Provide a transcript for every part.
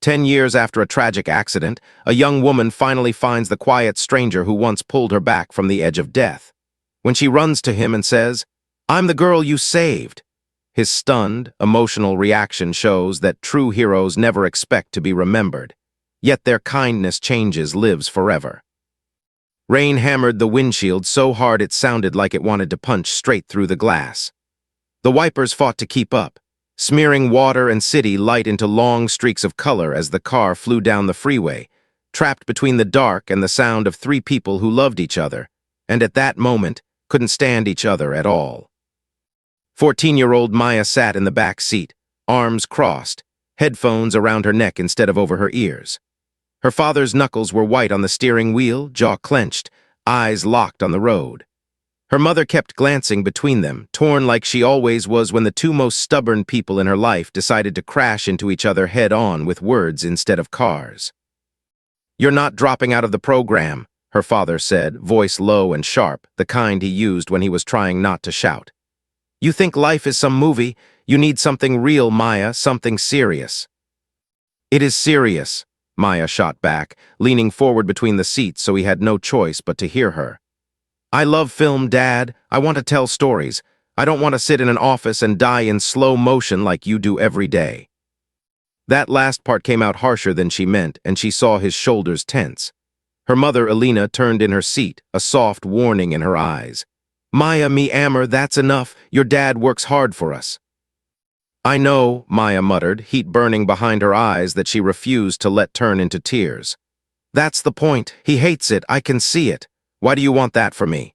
10 years after a tragic accident, a young woman finally finds the quiet stranger who once pulled her back from the edge of death. When she runs to him and says, "I'm the girl you saved," his stunned, emotional reaction shows that true heroes never expect to be remembered, yet their kindness lives forever. Rain hammered the windshield so hard it sounded like it wanted to punch straight through the glass. The wipers fought to keep up, smearing water and city light into long streaks of color as the car flew down the freeway, trapped between the dark and the sound of three people who loved each other, and at that moment couldn't stand each other at all. 14-year-old Maya sat in the back seat, arms crossed, headphones around her neck instead of over her ears. Her father's knuckles were white on the steering wheel, jaw clenched, eyes locked on the road. Her mother kept glancing between them, torn like she always was when the two most stubborn people in her life decided to crash into each other head-on with words instead of cars. "You're not dropping out of the program," her father said, voice low and sharp, the kind he used when he was trying not to shout. "You think life is some movie? You need something real, Maya, something serious." "It is serious," Maya shot back, leaning forward between the seats so he had no choice but to hear her. "I love film, Dad. I want to tell stories. I don't want to sit in an office and die in slow motion like you do every day." That last part came out harsher than she meant, and she saw his shoulders tense. Her mother, Alina, turned in her seat, a soft warning in her eyes. "Maya, me Ammer, that's enough. Your dad works hard for us." "I know," Maya muttered, heat burning behind her eyes that she refused to let turn into tears. "That's the point. He hates it. I can see it. Why do you want that for me?"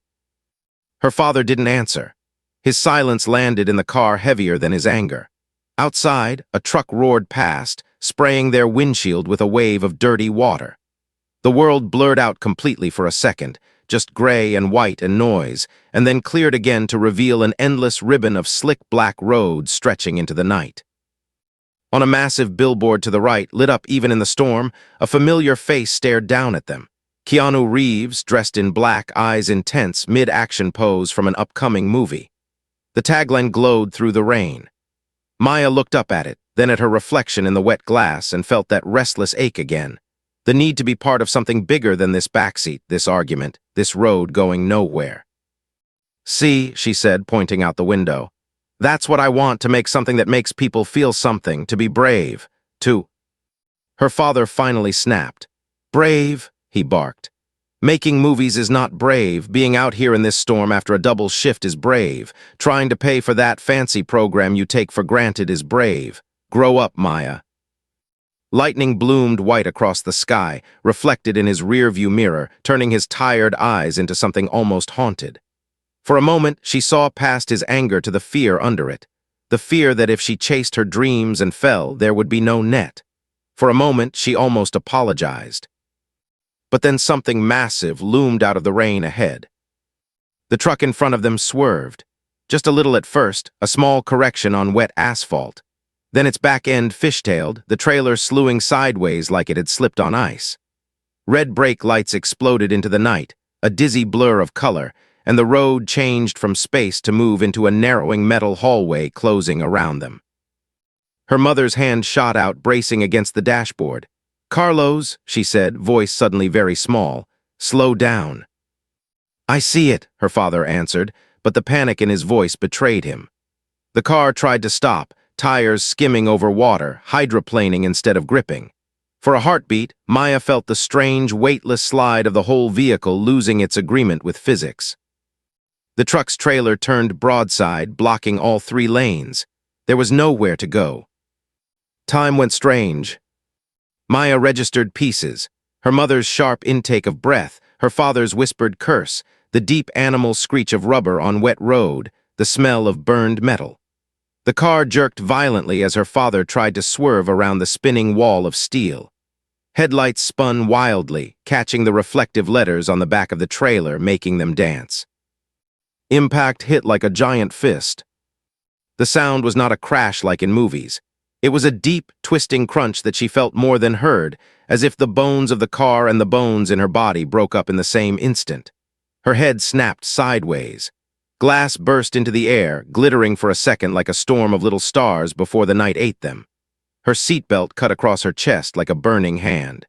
Her father didn't answer. His silence landed in the car heavier than his anger. Outside, a truck roared past, spraying their windshield with a wave of dirty water. The world blurred out completely for a second, just gray and white and noise, and then cleared again to reveal an endless ribbon of slick black road stretching into the night. On a massive billboard to the right, lit up even in the storm, a familiar face stared down at them. Keanu Reeves, dressed in black, eyes intense, mid-action pose from an upcoming movie. The tagline glowed through the rain. Maya looked up at it, then at her reflection in the wet glass, and felt that restless ache again. The need to be part of something bigger than this backseat, this argument, this road going nowhere. "See," she said, pointing out the window. "That's what I want, to make something that makes people feel something, to be brave, to—" Her father finally snapped. "Brave?" he barked. "Making movies is not brave. Being out here in this storm after a double shift is brave. Trying to pay for that fancy program you take for granted is brave. Grow up, Maya." Lightning bloomed white across the sky, reflected in his rearview mirror, turning his tired eyes into something almost haunted. For a moment, she saw past his anger to the fear under it. The fear that if she chased her dreams and fell, there would be no net. For a moment, she almost apologized. But then something massive loomed out of the rain ahead. The truck in front of them swerved. Just a little at first, a small correction on wet asphalt. Then its back end fishtailed, the trailer slewing sideways like it had slipped on ice. Red brake lights exploded into the night, a dizzy blur of color, and the road changed from space to move into a narrowing metal hallway closing around them. Her mother's hand shot out, bracing against the dashboard. "Carlos," she said, voice suddenly very small, "slow down." "I see it," her father answered, but the panic in his voice betrayed him. The car tried to stop, tires skimming over water, hydroplaning instead of gripping. For a heartbeat, Maya felt the strange, weightless slide of the whole vehicle losing its agreement with physics. The truck's trailer turned broadside, blocking all three lanes. There was nowhere to go. Time went strange. Maya registered pieces, her mother's sharp intake of breath, her father's whispered curse, the deep animal screech of rubber on wet road, the smell of burned metal. The car jerked violently as her father tried to swerve around the spinning wall of steel. Headlights spun wildly, catching the reflective letters on the back of the trailer, making them dance. Impact hit like a giant fist. The sound was not a crash like in movies. It was a deep, twisting crunch that she felt more than heard, as if the bones of the car and the bones in her body broke up in the same instant. Her head snapped sideways. Glass burst into the air, glittering for a second like a storm of little stars before the night ate them. her seatbelt cut across her chest like a burning hand.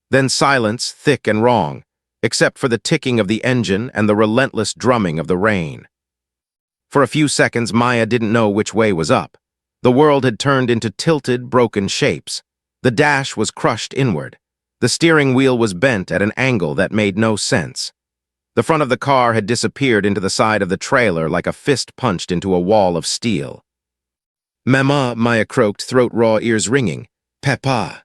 Then silence, thick and wrong, except for the ticking of the engine and the relentless drumming of the rain. For a few seconds, Maya didn't know which way was up. The world had turned into tilted, broken shapes. The dash was crushed inward. The steering wheel was bent at an angle that made no sense. The front of the car had disappeared into the side of the trailer like a fist punched into a wall of steel. "Mama," Maya croaked, throat raw, ears ringing. "Papa."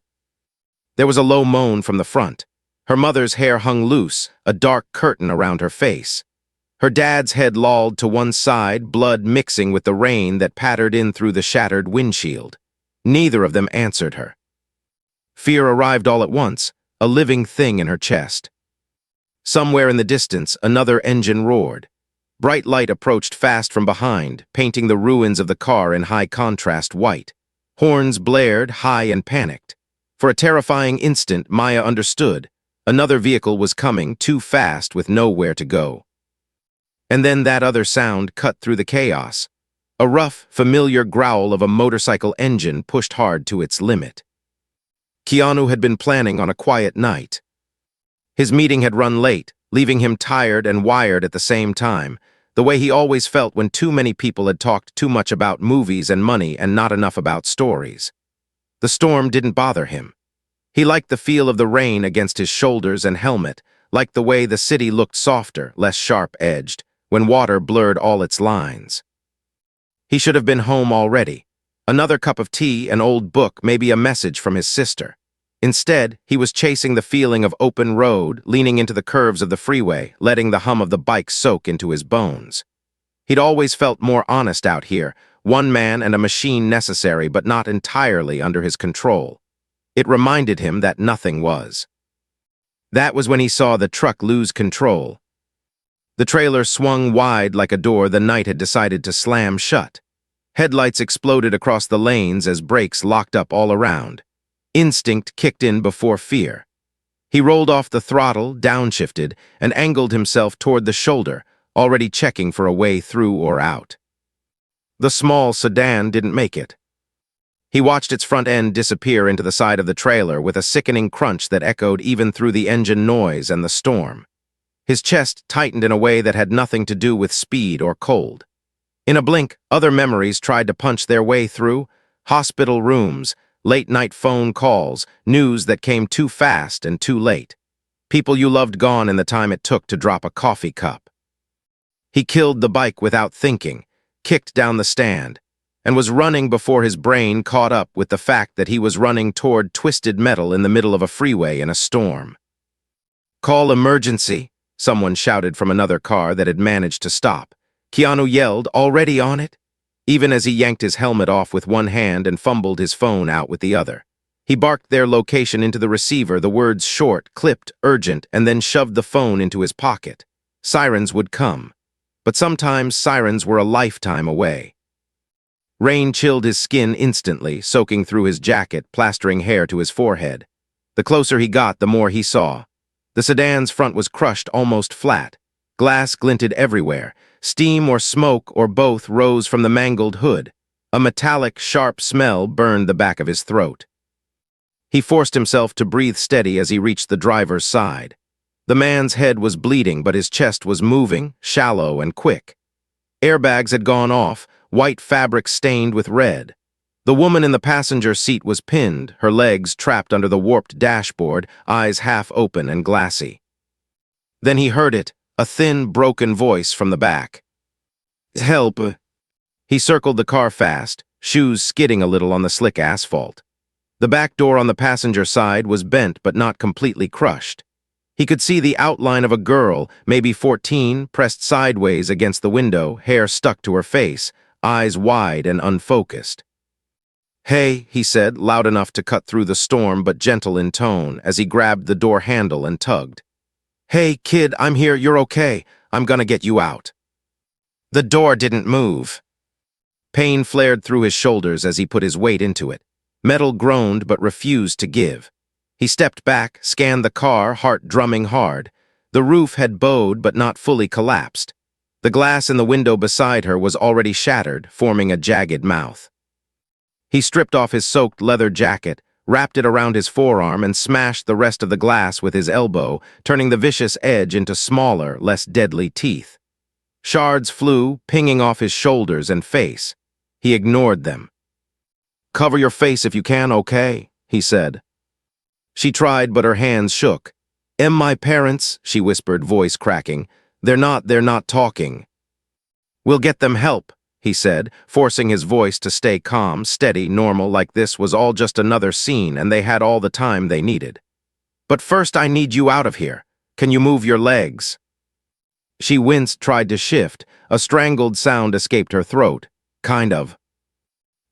There was a low moan from the front. Her mother's hair hung loose, a dark curtain around her face. Her dad's head lolled to one side, blood mixing with the rain that pattered in through the shattered windshield. Neither of them answered her. Fear arrived all at once, a living thing in her chest. Somewhere in the distance, another engine roared. Bright light approached fast from behind, painting the ruins of the car in high contrast white. Horns blared, high and panicked. For a terrifying instant, Maya understood. Another vehicle was coming, too fast with nowhere to go. And then that other sound cut through the chaos. A rough, familiar growl of a motorcycle engine pushed hard to its limit. Keanu had been planning on a quiet night. His meeting had run late, leaving him tired and wired at the same time, the way he always felt when too many people had talked too much about movies and money and not enough about stories. The storm didn't bother him. He liked the feel of the rain against his shoulders and helmet, liked the way the city looked softer, less sharp-edged, when water blurred all its lines. He should have been home already. Another cup of tea, an old book, maybe a message from his sister. Instead, he was chasing the feeling of open road, leaning into the curves of the freeway, letting the hum of the bike soak into his bones. He'd always felt more honest out here, one man and a machine necessary but not entirely under his control. It reminded him that nothing was. That was when he saw the truck lose control. The trailer swung wide like a door the night had decided to slam shut. Headlights exploded across the lanes as brakes locked up all around. Instinct kicked in before fear. He rolled off the throttle, downshifted, and angled himself toward the shoulder, already checking for a way through or out. The small sedan didn't make it. He watched its front end disappear into the side of the trailer with a sickening crunch that echoed even through the engine noise and the storm. His chest tightened in a way that had nothing to do with speed or cold. In a blink, other memories tried to punch their way through: hospital rooms, late-night phone calls, news that came too fast and too late. People you loved gone in the time it took to drop a coffee cup. He killed the bike without thinking, kicked down the stand, and was running before his brain caught up with the fact that he was running toward twisted metal in the middle of a freeway in a storm. "Call emergency," someone shouted from another car that had managed to stop. Keanu yelled, "Already on it?" Even as he yanked his helmet off with one hand and fumbled his phone out with the other. He barked their location into the receiver, the words short, clipped, urgent, and then shoved the phone into his pocket. Sirens would come. But sometimes sirens were a lifetime away. Rain chilled his skin instantly, soaking through his jacket, plastering hair to his forehead. The closer he got, the more he saw. The sedan's front was crushed almost flat. Glass glinted everywhere. Steam or smoke or both rose from the mangled hood. A metallic, sharp smell burned the back of his throat. He forced himself to breathe steady as he reached the driver's side. The man's head was bleeding, but his chest was moving, shallow and quick. Airbags had gone off, white fabric stained with red. The woman in the passenger seat was pinned, her legs trapped under the warped dashboard, eyes half open and glassy. Then he heard it, a thin, broken voice from the back. "Help!" He circled the car fast, shoes skidding a little on the slick asphalt. The back door on the passenger side was bent but not completely crushed. He could see the outline of a girl, maybe 14, pressed sideways against the window, hair stuck to her face, eyes wide and unfocused. "Hey," he said, loud enough to cut through the storm but gentle in tone, as he grabbed the door handle and tugged. "Hey, kid, I'm here, you're okay. I'm gonna get you out." The door didn't move. Pain flared through his shoulders as he put his weight into it. Metal groaned but refused to give. He stepped back, scanned the car, heart drumming hard. The roof had bowed but not fully collapsed. The glass in the window beside her was already shattered, forming a jagged mouth. He stripped off his soaked leather jacket, wrapped it around his forearm, and smashed the rest of the glass with his elbow, turning the vicious edge into smaller, less deadly teeth. Shards flew, pinging off his shoulders and face. He ignored them. "Cover your face if you can, okay?" he said. She tried, but her hands shook. My parents," she whispered, voice cracking. They're not talking." "We'll get them help," he said, forcing his voice to stay calm, steady, normal, like this was all just another scene and they had all the time they needed. "But first I need you out of here. Can you move your legs?" She winced, tried to shift. A strangled sound escaped her throat. "Kind of."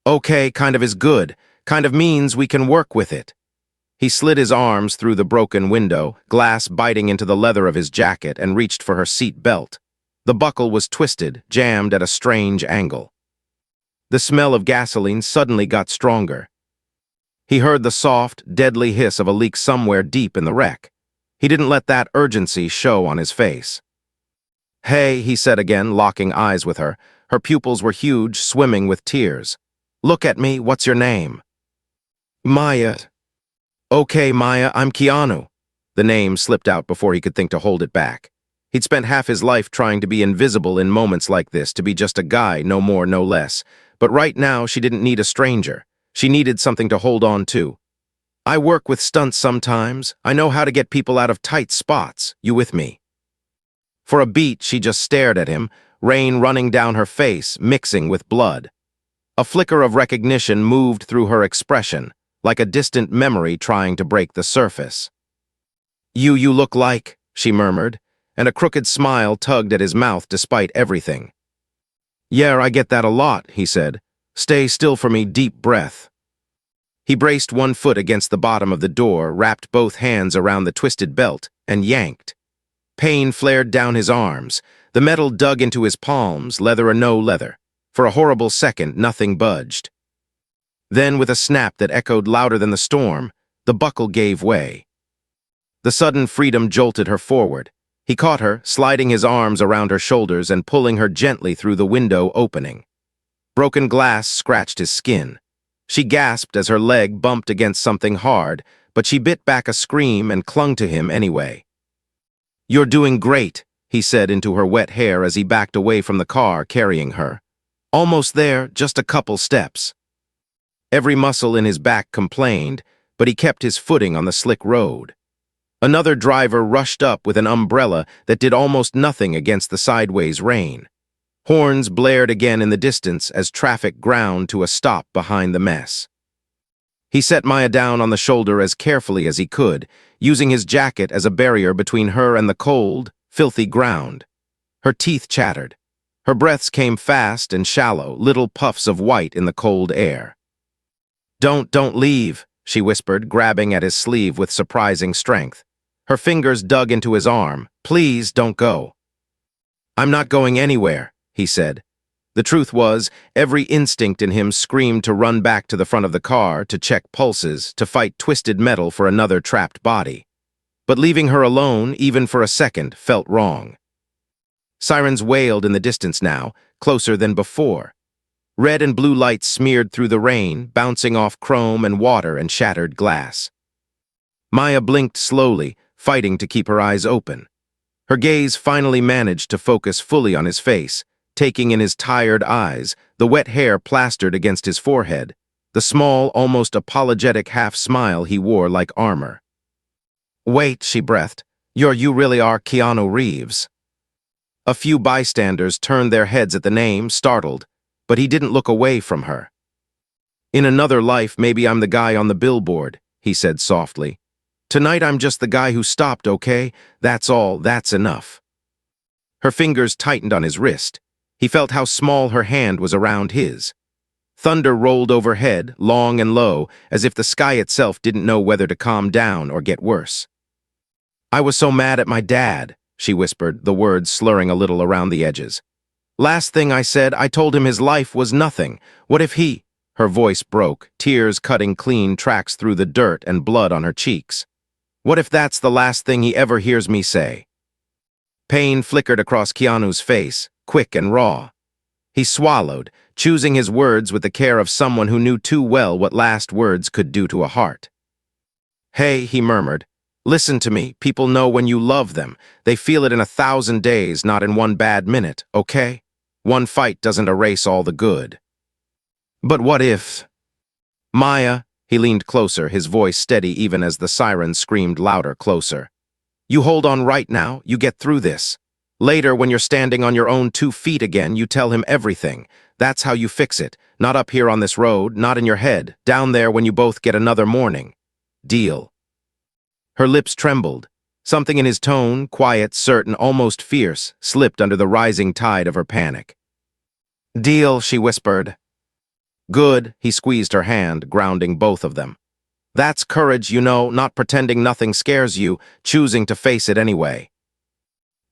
"Okay, kind of is good. Kind of means we can work with it." He slid his arms through the broken window, glass biting into the leather of his jacket, and reached for her seat belt. The buckle was twisted, jammed at a strange angle. The smell of gasoline suddenly got stronger. He heard the soft, deadly hiss of a leak somewhere deep in the wreck. He didn't let that urgency show on his face. "Hey," he said again, locking eyes with her. Her pupils were huge, swimming with tears. "Look at me, what's your name?" "Maya." "Okay, Maya, I'm Keanu." The name slipped out before he could think to hold it back. He'd spent half his life trying to be invisible in moments like this, to be just a guy, no more, no less. But right now, she didn't need a stranger. She needed something to hold on to. "I work with stunts sometimes. I know how to get people out of tight spots. You with me?" For a beat, she just stared at him, rain running down her face, mixing with blood. A flicker of recognition moved through her expression, like a distant memory trying to break the surface. You look like," she murmured, and a crooked smile tugged at his mouth despite everything. "Yeah, I get that a lot," he said. "Stay still for me, deep breath." He braced one foot against the bottom of the door, wrapped both hands around the twisted belt, and yanked. Pain flared down his arms. The metal dug into his palms, leather or no leather. For a horrible second, nothing budged. Then, with a snap that echoed louder than the storm, the buckle gave way. The sudden freedom jolted her forward. He caught her, sliding his arms around her shoulders and pulling her gently through the window opening. Broken glass scratched his skin. She gasped as her leg bumped against something hard, but she bit back a scream and clung to him anyway. "You're doing great," he said into her wet hair as he backed away from the car carrying her. "Almost there, just a couple steps." Every muscle in his back complained, but he kept his footing on the slick road. Another driver rushed up with an umbrella that did almost nothing against the sideways rain. Horns blared again in the distance as traffic ground to a stop behind the mess. He set Maya down on the shoulder as carefully as he could, using his jacket as a barrier between her and the cold, filthy ground. Her teeth chattered. Her breaths came fast and shallow, little puffs of white in the cold air. Don't leave," she whispered, grabbing at his sleeve with surprising strength. Her fingers dug into his arm. "Please, don't go." "I'm not going anywhere," he said. The truth was, every instinct in him screamed to run back to the front of the car, to check pulses, to fight twisted metal for another trapped body. But leaving her alone, even for a second, felt wrong. Sirens wailed in the distance now, closer than before. Red and blue lights smeared through the rain, bouncing off chrome and water and shattered glass. Maya blinked slowly, fighting to keep her eyes open. Her gaze finally managed to focus fully on his face, taking in his tired eyes, the wet hair plastered against his forehead, the small, almost apologetic half-smile he wore like armor. "Wait," she breathed. You really are Keanu Reeves." A few bystanders turned their heads at the name, startled, but he didn't look away from her. "In another life, maybe I'm the guy on the billboard," he said softly. "Tonight I'm just the guy who stopped, okay? That's all, that's enough." Her fingers tightened on his wrist. He felt how small her hand was around his. Thunder rolled overhead, long and low, as if the sky itself didn't know whether to calm down or get worse. "I was so mad at my dad," she whispered, the words slurring a little around the edges. "Last thing I said, I told him his life was nothing. What if he—" Her voice broke, tears cutting clean tracks through the dirt and blood on her cheeks. "What if that's the last thing he ever hears me say?" Pain flickered across Keanu's face, quick and raw. He swallowed, choosing his words with the care of someone who knew too well what last words could do to a heart. "Hey," he murmured, "listen to me. People know when you love them. They feel it in 1,000 days, not in one bad minute, okay? One fight doesn't erase all the good." "But what if—" "Maya," he leaned closer, his voice steady even as the siren screamed louder, closer. "You hold on right now, you get through this. Later, when you're standing on your own 2 feet again, you tell him everything. That's how you fix it. Not up here on this road, not in your head, down there when you both get another morning. Deal." Her lips trembled. Something in his tone, quiet, certain, almost fierce, slipped under the rising tide of her panic. "Deal," she whispered. "Good," he squeezed her hand, grounding both of them. "That's courage, you know, not pretending nothing scares you, choosing to face it anyway."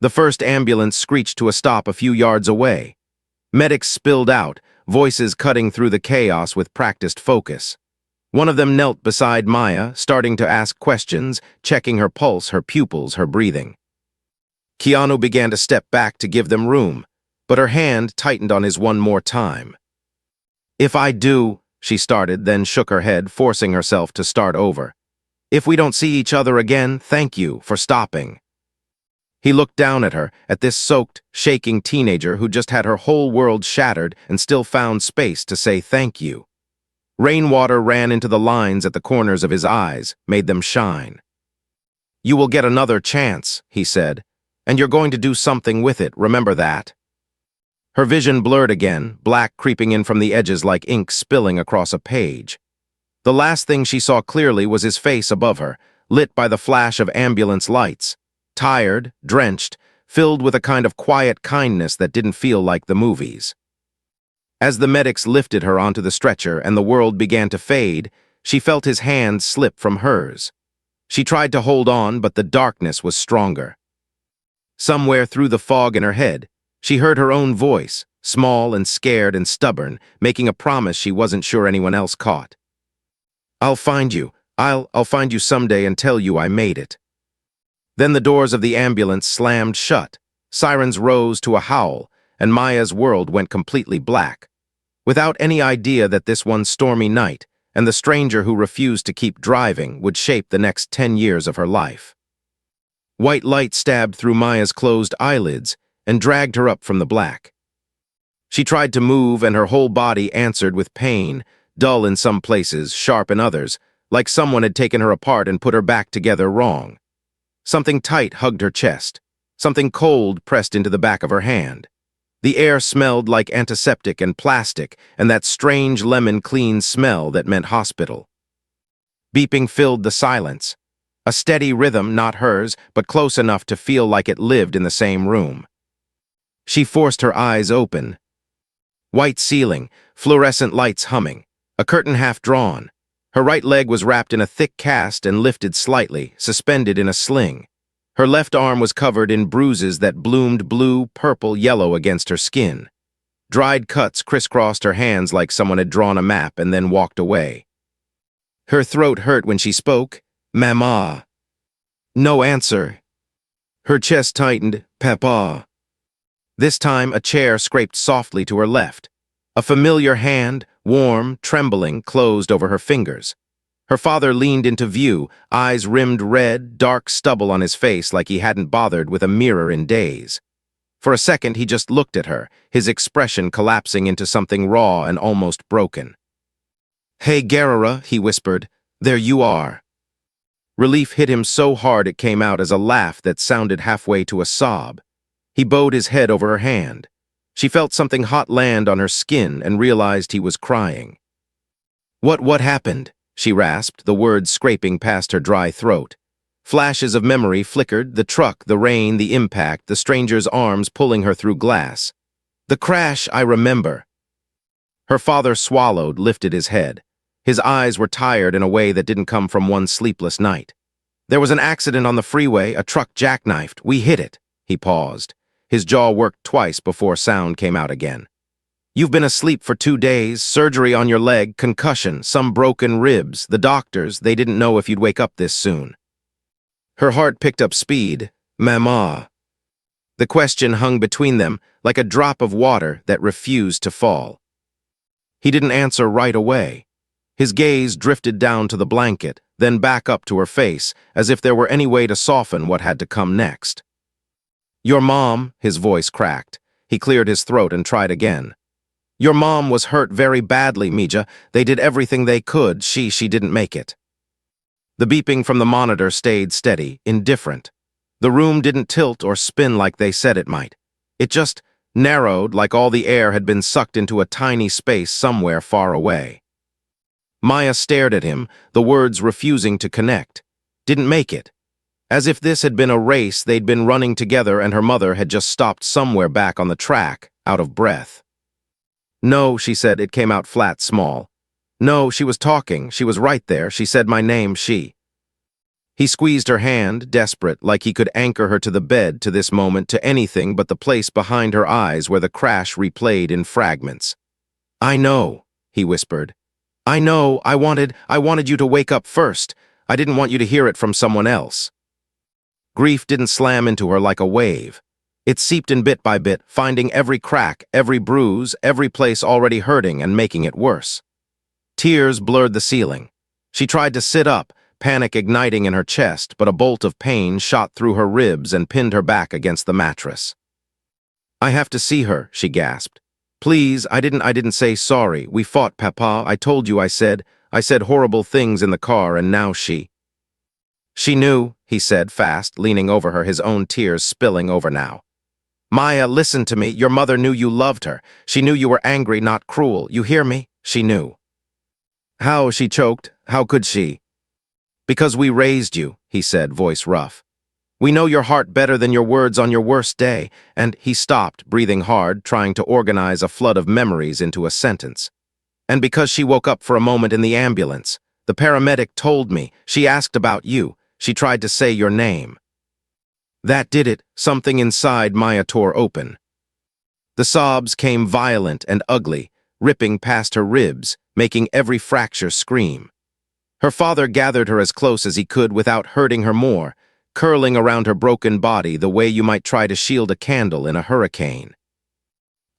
The first ambulance screeched to a stop a few yards away. Medics spilled out, voices cutting through the chaos with practiced focus. One of them knelt beside Maya, starting to ask questions, checking her pulse, her pupils, her breathing. Keanu began to step back to give them room, but her hand tightened on his one more time. "If I do," she started, then shook her head, forcing herself to start over. "If we don't see each other again, thank you for stopping." He looked down at her, at this soaked, shaking teenager who just had her whole world shattered and still found space to say thank you. Rainwater ran into the lines at the corners of his eyes, made them shine. "You will get another chance," he said, "and you're going to do something with it, remember that." Her vision blurred again, black creeping in from the edges like ink spilling across a page. The last thing she saw clearly was his face above her, lit by the flash of ambulance lights. Tired, drenched, filled with a kind of quiet kindness that didn't feel like the movies. As the medics lifted her onto the stretcher and the world began to fade, she felt his hand slip from hers. She tried to hold on, but the darkness was stronger. Somewhere through the fog in her head, she heard her own voice, small and scared and stubborn, making a promise she wasn't sure anyone else caught. "I'll find you. I'll find you someday and tell you I made it." Then the doors of the ambulance slammed shut, sirens rose to a howl, and Maya's world went completely black. Without any idea that this one stormy night, and the stranger who refused to keep driving, would shape the next 10 years of her life. White light stabbed through Maya's closed eyelids and dragged her up from the black. She tried to move, and her whole body answered with pain, dull in some places, sharp in others, like someone had taken her apart and put her back together wrong. Something tight hugged her chest. Something cold pressed into the back of her hand. The air smelled like antiseptic and plastic, and that strange lemon-clean smell that meant hospital. Beeping filled the silence. A steady rhythm, not hers, but close enough to feel like it lived in the same room. She forced her eyes open. White ceiling, fluorescent lights humming, a curtain half drawn. Her right leg was wrapped in a thick cast and lifted slightly, suspended in a sling. Her left arm was covered in bruises that bloomed blue, purple, yellow against her skin. Dried cuts crisscrossed her hands like someone had drawn a map and then walked away. Her throat hurt when she spoke. "Mama." No answer. Her chest tightened. "Papa." This time a chair scraped softly to her left. A familiar hand, warm, trembling, closed over her fingers. Her father leaned into view, eyes rimmed red, dark stubble on his face like he hadn't bothered with a mirror in days. For a second he just looked at her, his expression collapsing into something raw and almost broken. "Hey, Gerara," he whispered, "there you are." Relief hit him so hard it came out as a laugh that sounded halfway to a sob. He bowed his head over her hand. She felt something hot land on her skin and realized he was crying. What happened?" she rasped, the words scraping past her dry throat. Flashes of memory flickered, the truck, the rain, the impact, the stranger's arms pulling her through glass. "The crash, I remember." Her father swallowed, lifted his head. His eyes were tired in a way that didn't come from one sleepless night. "There was an accident on the freeway, a truck jackknifed. We hit it." He paused. His jaw worked twice before sound came out again. "You've been asleep for 2 days, surgery on your leg, concussion, some broken ribs. The doctors, they didn't know if you'd wake up this soon." Her heart picked up speed. "Mama." The question hung between them like a drop of water that refused to fall. He didn't answer right away. His gaze drifted down to the blanket, then back up to her face, as if there were any way to soften what had to come next. "Your mom," his voice cracked. He cleared his throat and tried again. "Your mom was hurt very badly, Mija. They did everything they could. She didn't make it." The beeping from the monitor stayed steady, indifferent. The room didn't tilt or spin like they said it might. It just narrowed like all the air had been sucked into a tiny space somewhere far away. Maya stared at him, the words refusing to connect. Didn't make it. As if this had been a race they'd been running together and her mother had just stopped somewhere back on the track, out of breath. "No," she said, it came out flat small. "No, she was talking. She was right there. She said my name, she." He squeezed her hand, desperate, like he could anchor her to the bed, to this moment, to anything but the place behind her eyes where the crash replayed in fragments. "I know," he whispered. "I know. I wanted you to wake up first. I didn't want you to hear it from someone else." Grief didn't slam into her like a wave. It seeped in bit by bit, finding every crack, every bruise, every place already hurting and making it worse. Tears blurred the ceiling. She tried to sit up, panic igniting in her chest, but a bolt of pain shot through her ribs and pinned her back against the mattress. "I have to see her," she gasped. "Please, I didn't say sorry. We fought, Papa. I told you I said horrible things in the car, and now she..." "She knew," he said fast, leaning over her, his own tears spilling over now. "Maya, listen to me. Your mother knew you loved her. She knew you were angry, not cruel. You hear me? She knew." "How?" she choked. "How could she?" "Because we raised you," he said, voice rough. "We know your heart better than your words on your worst day," and he stopped, breathing hard, trying to organize a flood of memories into a sentence. "And because she woke up for a moment in the ambulance. The paramedic told me. She asked about you. She tried to say your name." That did it. Something inside Maya tore open. The sobs came violent and ugly, ripping past her ribs, making every fracture scream. Her father gathered her as close as he could without hurting her more, curling around her broken body the way you might try to shield a candle in a hurricane.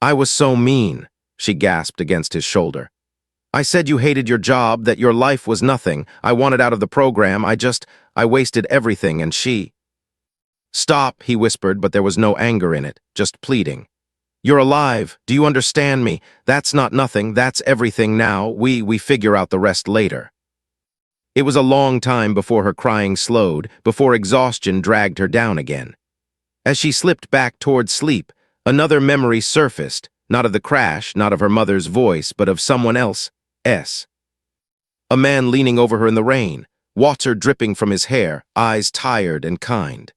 "I was so mean," she gasped against his shoulder. "I said you hated your job, that your life was nothing. I wanted out of the program. I wasted everything, and she..." "Stop," he whispered, but there was no anger in it, just pleading. "You're alive. Do you understand me? That's not nothing. That's everything now. We figure out the rest later." It was a long time before her crying slowed, before exhaustion dragged her down again. As she slipped back toward sleep, another memory surfaced, not of the crash, not of her mother's voice, but of someone else. A man leaning over her in the rain, water dripping from his hair, eyes tired and kind.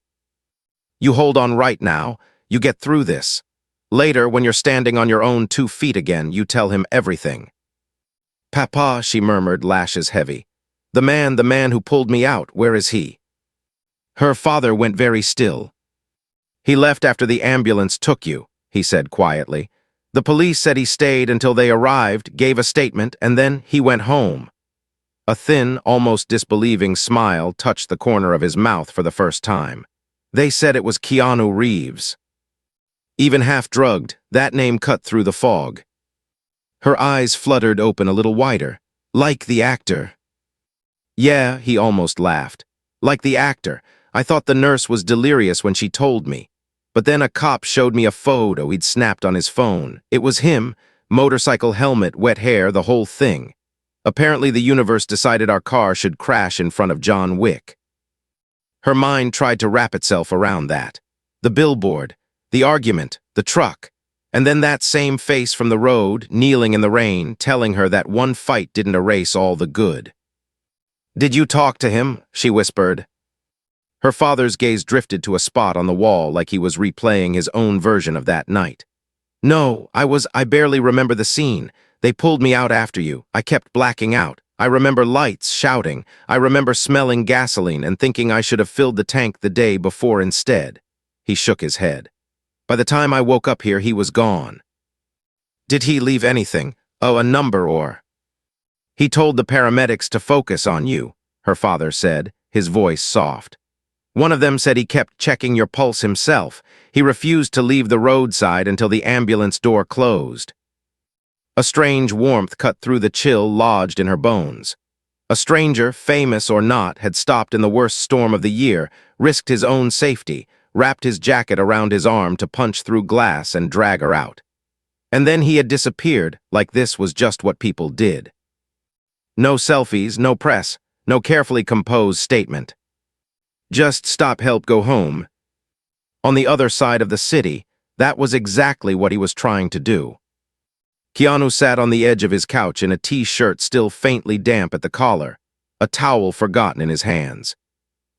"You hold on right now. You get through this. Later, when you're standing on your own 2 feet again, you tell him everything." "Papa," she murmured, lashes heavy. The man who pulled me out, where is he?" Her father went very still. "He left after the ambulance took you," he said quietly. "The police said he stayed until they arrived, gave a statement, and then he went home." A thin, almost disbelieving smile touched the corner of his mouth for the first time. "They said it was Keanu Reeves." Even half-drugged, that name cut through the fog. Her eyes fluttered open a little wider. "Like the actor." "Yeah," he almost laughed. "Like the actor. I thought the nurse was delirious when she told me. But then a cop showed me a photo he'd snapped on his phone. It was him, motorcycle helmet, wet hair, the whole thing. Apparently the universe decided our car should crash in front of John Wick." Her mind tried to wrap itself around that. The billboard, the argument, the truck, and then that same face from the road, kneeling in the rain, telling her that one fight didn't erase all the good. "Did you talk to him?" she whispered. Her father's gaze drifted to a spot on the wall like he was replaying his own version of that night. "No, I barely remember the scene. They pulled me out after you. I kept blacking out. I remember lights, shouting. I remember smelling gasoline and thinking I should have filled the tank the day before instead." He shook his head. "By the time I woke up here, he was gone." "Did he leave anything? Oh, a number or..." "He told the paramedics to focus on you," her father said, his voice soft. One of them said he kept checking your pulse himself. He refused to leave the roadside until the ambulance door closed. A strange warmth cut through the chill lodged in her bones. A stranger, famous or not, had stopped in the worst storm of the year, risked his own safety, wrapped his jacket around his arm to punch through glass and drag her out. And then he had disappeared, like this was just what people did. No selfies, no press, no carefully composed statement. Just stop, help, go home. On the other side of the city, that was exactly what he was trying to do. Keanu sat on the edge of his couch in a t-shirt still faintly damp at the collar, a towel forgotten in his hands.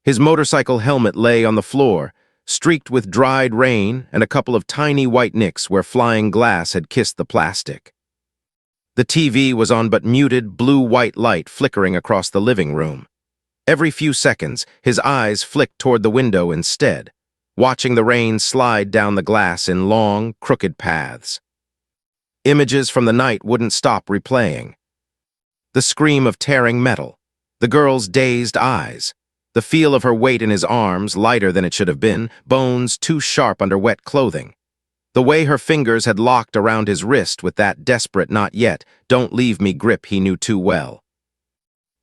His motorcycle helmet lay on the floor, streaked with dried rain and a couple of tiny white nicks where flying glass had kissed the plastic. The TV was on but muted blue-white light flickering across the living room. Every few seconds, his eyes flicked toward the window instead, watching the rain slide down the glass in long, crooked paths. Images from the night wouldn't stop replaying. The scream of tearing metal, the girl's dazed eyes, the feel of her weight in his arms, lighter than it should have been, bones too sharp under wet clothing. The way her fingers had locked around his wrist with that desperate not yet, don't leave me grip he knew too well.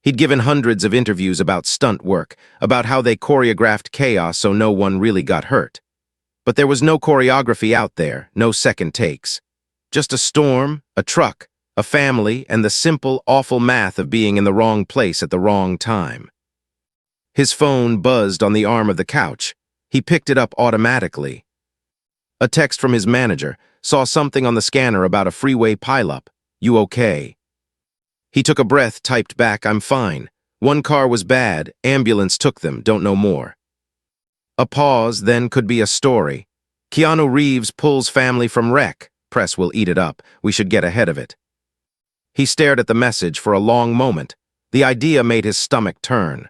He'd given hundreds of interviews about stunt work, about how they choreographed chaos so no one really got hurt. But there was no choreography out there, no second takes. Just a storm, a truck, a family, and the simple, awful math of being in the wrong place at the wrong time. His phone buzzed on the arm of the couch. He picked it up automatically. A text from his manager, saw something on the scanner about a freeway pileup. You okay? He took a breath, typed back, I'm fine. One car was bad, ambulance took them, don't know more. A pause, then could be a story. Keanu Reeves pulls family from wreck. Press will eat it up. We should get ahead of it. He stared at the message for a long moment. The idea made his stomach turn.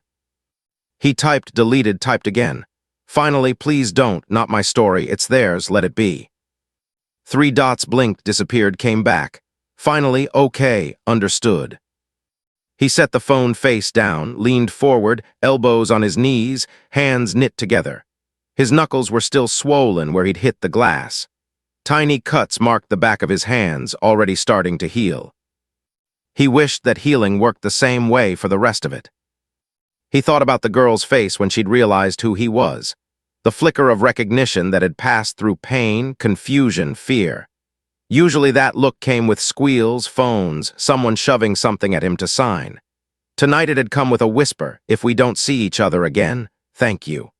He typed, deleted, typed again. Finally, please don't, not my story, it's theirs, let it be. 3 dots blinked, disappeared, came back. Finally, okay, understood. He set the phone face down, leaned forward, elbows on his knees, hands knit together. His knuckles were still swollen where he'd hit the glass. Tiny cuts marked the back of his hands, already starting to heal. He wished that healing worked the same way for the rest of it. He thought about the girl's face when she'd realized who he was, the flicker of recognition that had passed through pain, confusion, fear. Usually that look came with squeals, phones, someone shoving something at him to sign. Tonight it had come with a whisper, if we don't see each other again, thank you.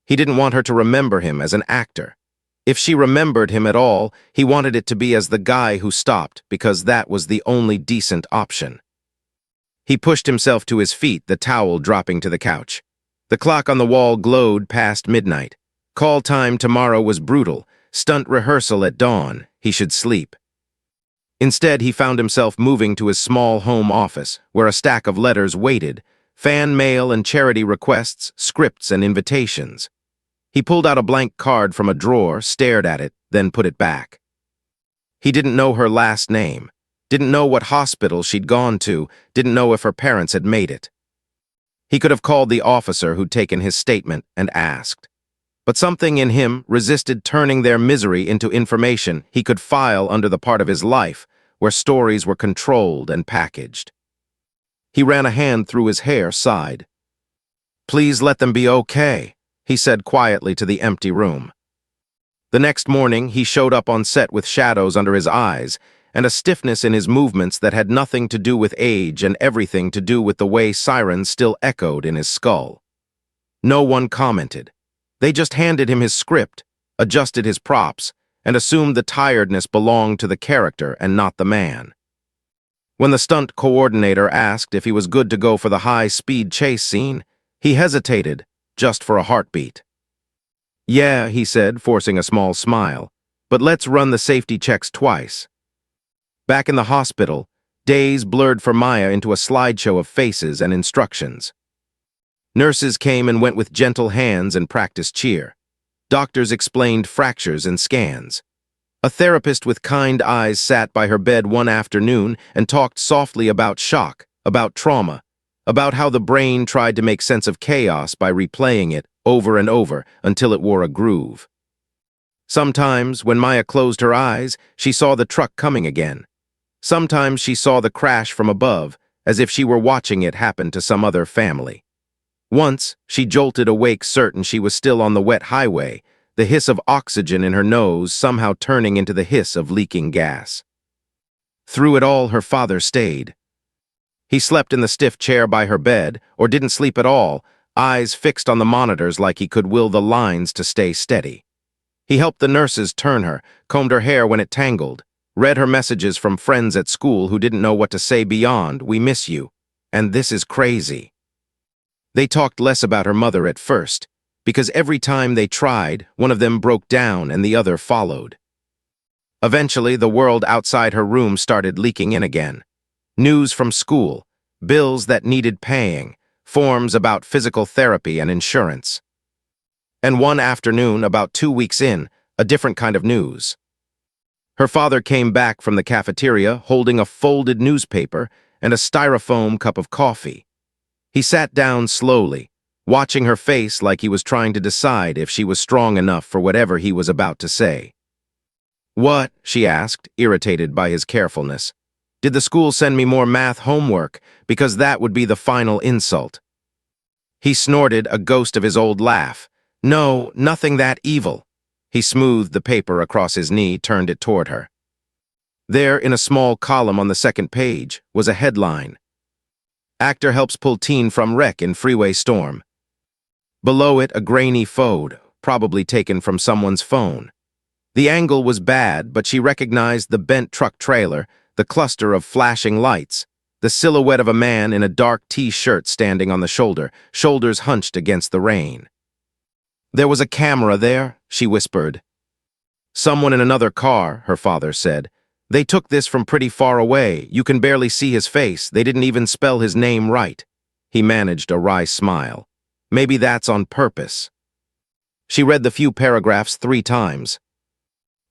He didn't want her to remember him as an actor. If she remembered him at all, he wanted it to be as the guy who stopped, because that was the only decent option. He pushed himself to his feet, the towel dropping to the couch. The clock on the wall glowed past midnight. Call time tomorrow was brutal. Stunt rehearsal at dawn. He should sleep. Instead, he found himself moving to his small home office, where a stack of letters waited, fan mail and charity requests, scripts and invitations. He pulled out a blank card from a drawer, stared at it, then put it back. He didn't know her last name, didn't know what hospital she'd gone to, didn't know if her parents had made it. He could have called the officer who'd taken his statement and asked. But something in him resisted turning their misery into information he could file under the part of his life where stories were controlled and packaged. He ran a hand through his hair, sighed. Please let them be okay, he said quietly to the empty room. The next morning, he showed up on set with shadows under his eyes and a stiffness in his movements that had nothing to do with age and everything to do with the way sirens still echoed in his skull. No one commented. They just handed him his script, adjusted his props, and assumed the tiredness belonged to the character and not the man. When the stunt coordinator asked if he was good to go for the high-speed chase scene, he hesitated, just for a heartbeat. Yeah, he said, forcing a small smile, but let's run the safety checks twice. Back in the hospital, days blurred for Maya into a slideshow of faces and instructions. Nurses came and went with gentle hands and practiced cheer. Doctors explained fractures and scans. A therapist with kind eyes sat by her bed one afternoon and talked softly about shock, about trauma, about how the brain tried to make sense of chaos by replaying it over and over until it wore a groove. Sometimes, when Maya closed her eyes, she saw the truck coming again. Sometimes she saw the crash from above, as if she were watching it happen to some other family. Once, she jolted awake certain she was still on the wet highway, the hiss of oxygen in her nose somehow turning into the hiss of leaking gas. Through it all, her father stayed. He slept in the stiff chair by her bed, or didn't sleep at all, eyes fixed on the monitors like he could will the lines to stay steady. He helped the nurses turn her, combed her hair when it tangled, read her messages from friends at school who didn't know what to say beyond, "We miss you," and "This is crazy." They talked less about her mother at first, because every time they tried, one of them broke down and the other followed. Eventually, the world outside her room started leaking in again. News from school, bills that needed paying, forms about physical therapy and insurance. And one afternoon, about 2 weeks in, a different kind of news. Her father came back from the cafeteria holding a folded newspaper and a styrofoam cup of coffee. He sat down slowly, watching her face like he was trying to decide if she was strong enough for whatever he was about to say. "What?" she asked, irritated by his carefulness. "Did the school send me more math homework? Because that would be the final insult." He snorted, a ghost of his old laugh. "No, nothing that evil." He smoothed the paper across his knee, turned it toward her. There, in a small column on the second page, was a headline. "Actor helps pull teen from wreck in freeway storm." Below it, a grainy photo, probably taken from someone's phone. The angle was bad, but she recognized the bent truck trailer, the cluster of flashing lights, the silhouette of a man in a dark T-shirt standing on the shoulder, shoulders hunched against the rain. "There was a camera there," she whispered. "Someone in another car," her father said. "They took this from pretty far away. You can barely see his face. They didn't even spell his name right." He managed a wry smile. "Maybe that's on purpose." She read the few paragraphs 3 times.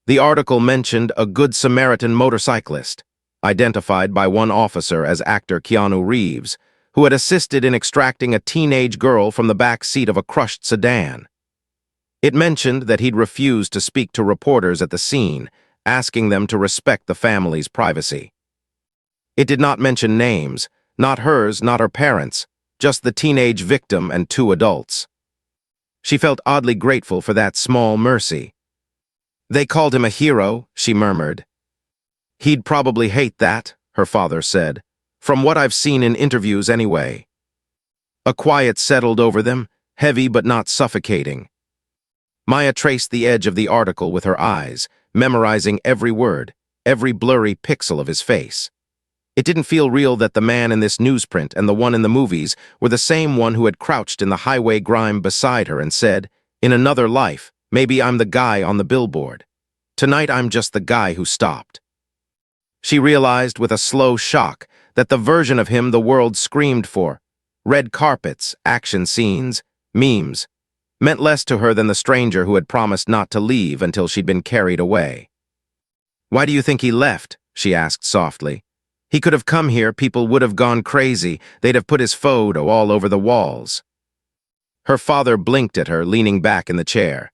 The article mentioned a Good Samaritan motorcyclist, identified by one officer as actor Keanu Reeves, who had assisted in extracting a teenage girl from the back seat of a crushed sedan. It mentioned that he'd refused to speak to reporters at the scene, asking them to respect the family's privacy. It did not mention names, not hers, not her parents, just the teenage victim and 2 adults. She felt oddly grateful for that small mercy. "They called him a hero," she murmured. "He'd probably hate that," her father said, "from what I've seen in interviews anyway." A quiet settled over them, heavy but not suffocating. Maya traced the edge of the article with her eyes, memorizing every word, every blurry pixel of his face. It didn't feel real that the man in this newsprint and the one in the movies were the same one who had crouched in the highway grime beside her and said, "In another life, maybe I'm the guy on the billboard. Tonight I'm just the guy who stopped." She realized with a slow shock that the version of him the world screamed for, red carpets, action scenes, memes, meant less to her than the stranger who had promised not to leave until she'd been carried away. "Why do you think he left?" she asked softly. "He could have come here, people would have gone crazy, they'd have put his photo all over the walls." Her father blinked at her, leaning back in the chair.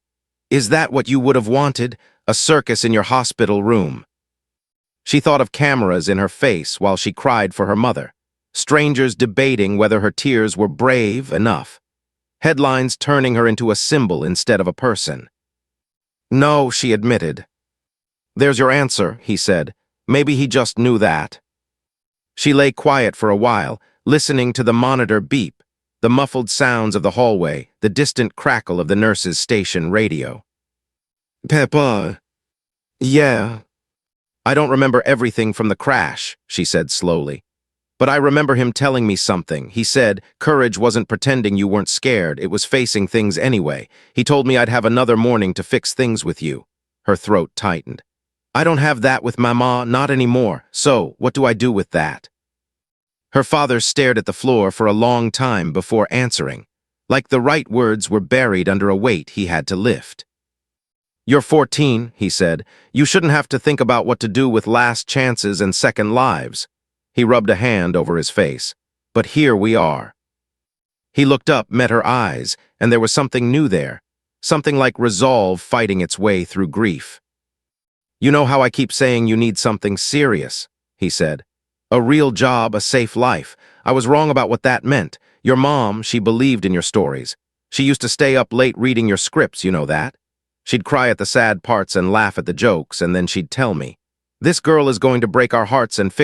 "Is that what you would have wanted? A circus in your hospital room?" She thought of cameras in her face while she cried for her mother, strangers debating whether her tears were brave enough, headlines turning her into a symbol instead of a person. "No," she admitted. "There's your answer," he said. "Maybe he just knew that." She lay quiet for a while, listening to the monitor beep, the muffled sounds of the hallway, the distant crackle of the nurse's station radio. "Papa." "Yeah." "I don't remember everything from the crash," she said slowly. "But I remember him telling me something. He said, courage wasn't pretending you weren't scared, it was facing things anyway. He told me I'd have another morning to fix things with you." Her throat tightened. "I don't have that with Mama, not anymore. So, what do I do with that?" Her father stared at the floor for a long time before answering, like the right words were buried under a weight he had to lift. "You're 14, he said. "You shouldn't have to think about what to do with last chances and second lives." He rubbed a hand over his face. But here we are." He looked up, met her eyes, and there was something new there, something like resolve fighting its way through grief. "You know how I keep saying you need something serious," he said. "A real job, a safe life. I was wrong about what that meant. Your mom, she believed in your stories. She used to stay up late reading your scripts, you know that? She'd cry at the sad parts and laugh at the jokes, and then she'd tell me, 'This girl is going to break our hearts and fix